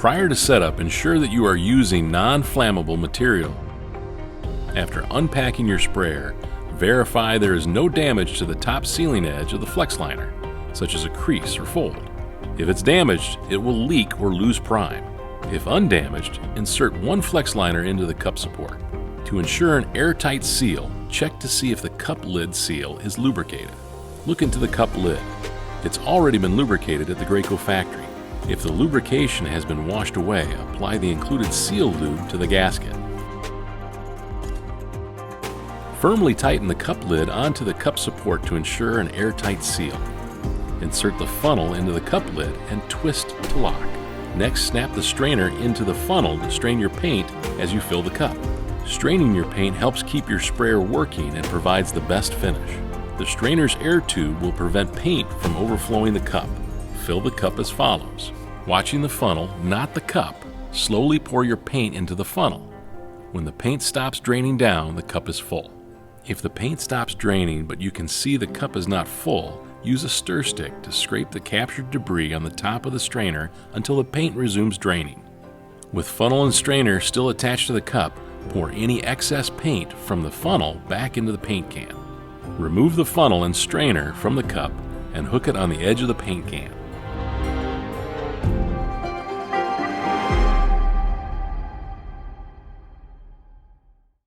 Prior to setup, ensure that you are using non-flammable material. After unpacking your sprayer, verify there is no damage to the top sealing edge of the flex liner, such as a crease or fold. If it's damaged, it will leak or lose prime. If undamaged, insert one flex liner into the cup support. To ensure an airtight seal, check to see if the cup lid seal is lubricated. Look into the cup lid. It's already been lubricated at the Graco factory. If the lubrication has been washed away, apply the included seal lube to the gasket. Firmly tighten the cup lid onto the cup support to ensure an airtight seal. Insert the funnel into the cup lid and twist to lock. Next, snap the strainer into the funnel to strain your paint as you fill the cup. Straining your paint helps keep your sprayer working and provides the best finish. The strainer's air tube will prevent paint from overflowing the cup. Fill the cup as follows. Watching the funnel, not the cup, slowly pour your paint into the funnel. When the paint stops draining down, the cup is full. If the paint stops draining but you can see the cup is not full, use a stir stick to scrape the captured debris on the top of the strainer until the paint resumes draining. With funnel and strainer still attached to the cup, pour any excess paint from the funnel back into the paint can. Remove the funnel and strainer from the cup and hook it on the edge of the paint can.